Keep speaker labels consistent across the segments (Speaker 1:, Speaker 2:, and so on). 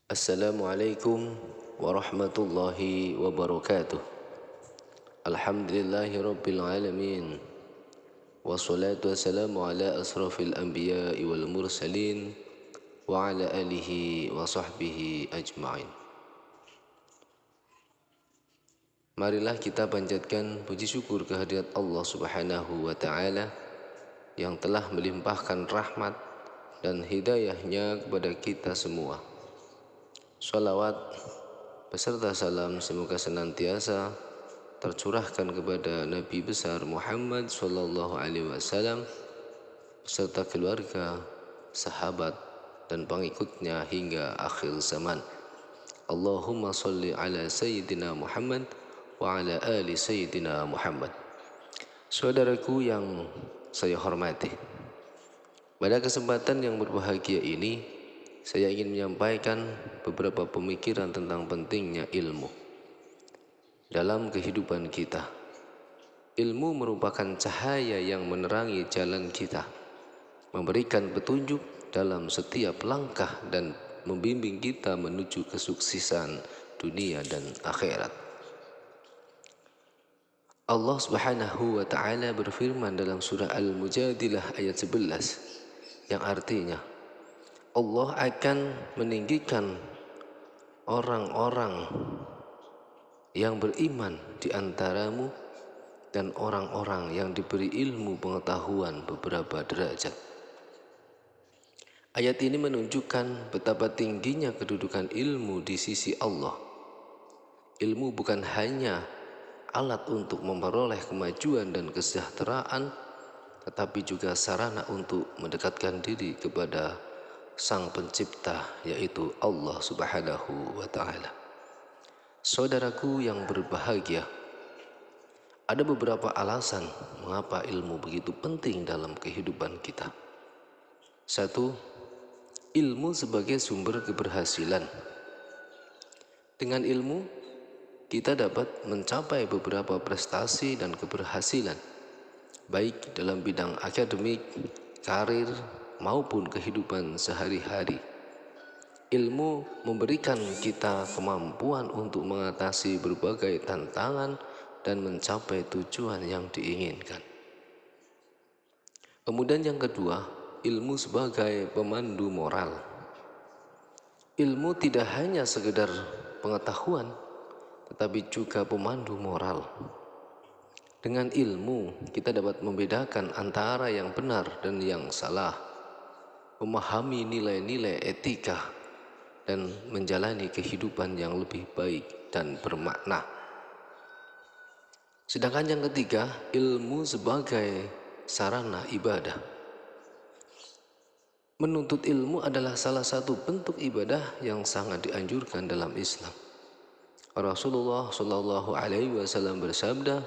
Speaker 1: Assalamualaikum warahmatullahi wabarakatuh. Alhamdulillahi rabbil alamin. Wassalatu wassalamu ala asrafil anbiya'i wal mursalin wa ala alihi wa sahbihi ajma'in. Marilah kita panjatkan puji syukur kehadirat Allah Subhanahu wa taala yang telah melimpahkan rahmat dan hidayahnya kepada kita semua. Salawat beserta salam semoga senantiasa tercurahkan kepada Nabi besar Muhammad sallallahu alaihi wasallam beserta keluarga, sahabat dan pengikutnya hingga akhir zaman. Allahumma salli ala sayyidina Muhammad wa ala ali sayyidina Muhammad. Saudaraku yang saya hormati, pada kesempatan yang berbahagia ini saya ingin menyampaikan beberapa pemikiran tentang pentingnya ilmu dalam kehidupan kita. Ilmu merupakan cahaya yang menerangi jalan kita, memberikan petunjuk dalam setiap langkah dan membimbing kita menuju kesuksesan dunia dan akhirat. Allah Subhanahu wa taala berfirman dalam surah Al-Mujadilah ayat 11 yang artinya Allah akan meninggikan orang-orang yang beriman di antaramu dan orang-orang yang diberi ilmu pengetahuan beberapa derajat. Ayat ini menunjukkan betapa tingginya kedudukan ilmu di sisi Allah. Ilmu bukan hanya alat untuk memperoleh kemajuan dan kesejahteraan, tetapi juga sarana untuk mendekatkan diri kepada Sang Pencipta, yaitu Allah Subhanahu wa taala. Saudaraku yang berbahagia, ada beberapa alasan mengapa ilmu begitu penting dalam kehidupan kita. Satu, ilmu sebagai sumber keberhasilan. Dengan ilmu, kita dapat mencapai beberapa prestasi dan keberhasilan, baik dalam bidang akademik, karir, maupun kehidupan sehari-hari. Ilmu memberikan kita kemampuan untuk mengatasi berbagai tantangan dan mencapai tujuan yang diinginkan. Kemudian yang kedua, ilmu sebagai pemandu moral. Ilmu tidak hanya sekedar pengetahuan, tetapi juga pemandu moral. Dengan ilmu, kita dapat membedakan antara yang benar dan yang salah, memahami nilai-nilai etika, dan menjalani kehidupan yang lebih baik dan bermakna. Sedangkan yang ketiga, ilmu sebagai sarana ibadah. Menuntut ilmu adalah salah satu bentuk ibadah yang sangat dianjurkan dalam Islam. Rasulullah Shallallahu Alaihi Wasallam bersabda,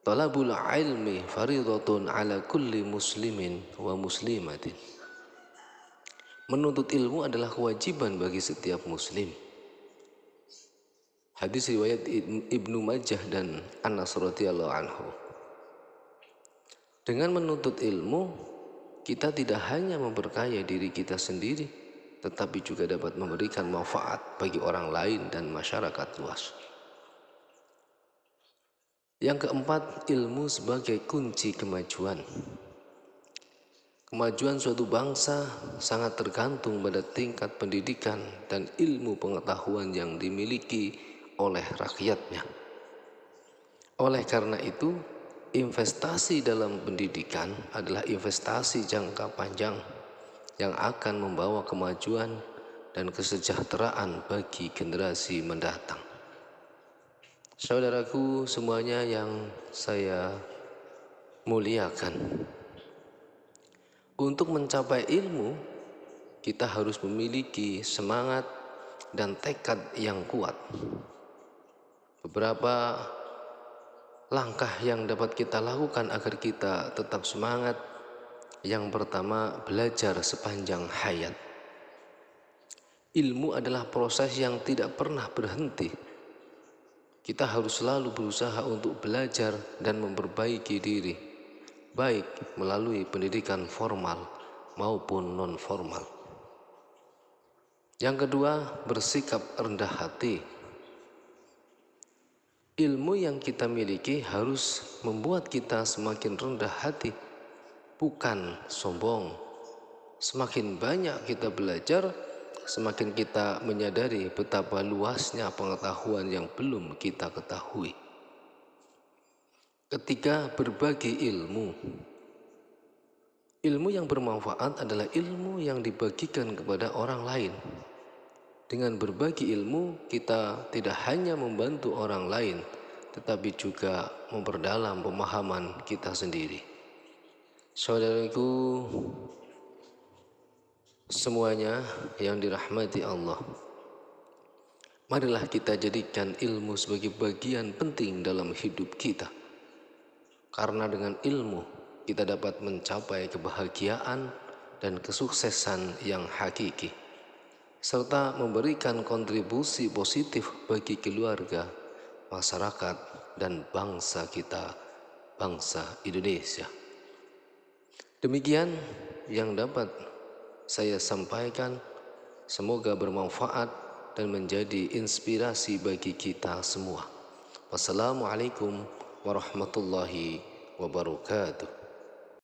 Speaker 1: "Talabul ilmi faridatun ala kulli muslimin wa muslimatin." Menuntut ilmu adalah kewajiban bagi setiap muslim. Hadis riwayat Ibnu Majah dan Anas radhiyallahu anhu. Dengan menuntut ilmu, kita tidak hanya memperkaya diri kita sendiri, tetapi juga dapat memberikan manfaat bagi orang lain dan masyarakat luas. Yang keempat, ilmu sebagai kunci kemajuan. Kemajuan suatu bangsa sangat tergantung pada tingkat pendidikan dan ilmu pengetahuan yang dimiliki oleh rakyatnya. Oleh karena itu, investasi dalam pendidikan adalah investasi jangka panjang yang akan membawa kemajuan dan kesejahteraan bagi generasi mendatang. Saudaraku semuanya yang saya muliakan, untuk mencapai ilmu, kita harus memiliki semangat dan tekad yang kuat. Beberapa langkah yang dapat kita lakukan agar kita tetap semangat. Yang pertama, belajar sepanjang hayat. Ilmu adalah proses yang tidak pernah berhenti. Kita harus selalu berusaha untuk belajar dan memperbaiki diri, baik melalui pendidikan formal maupun non-formal. Yang kedua, bersikap rendah hati. Ilmu yang kita miliki harus membuat kita semakin rendah hati, bukan sombong. Semakin banyak kita belajar, semakin kita menyadari betapa luasnya pengetahuan yang belum kita ketahui. Ketiga, berbagi ilmu. Ilmu yang bermanfaat adalah ilmu yang dibagikan kepada orang lain. Dengan berbagi ilmu, kita tidak hanya membantu orang lain, tetapi juga memperdalam pemahaman kita sendiri. Saudaraku semuanya yang dirahmati Allah, marilah kita jadikan ilmu sebagai bagian penting dalam hidup kita. Karena dengan ilmu kita dapat mencapai kebahagiaan dan kesuksesan yang hakiki, serta memberikan kontribusi positif bagi keluarga, masyarakat, dan bangsa kita, bangsa Indonesia. Demikian yang dapat saya sampaikan, semoga bermanfaat dan menjadi inspirasi bagi kita semua. Wassalamualaikum warahmatullahi wabarakatuh.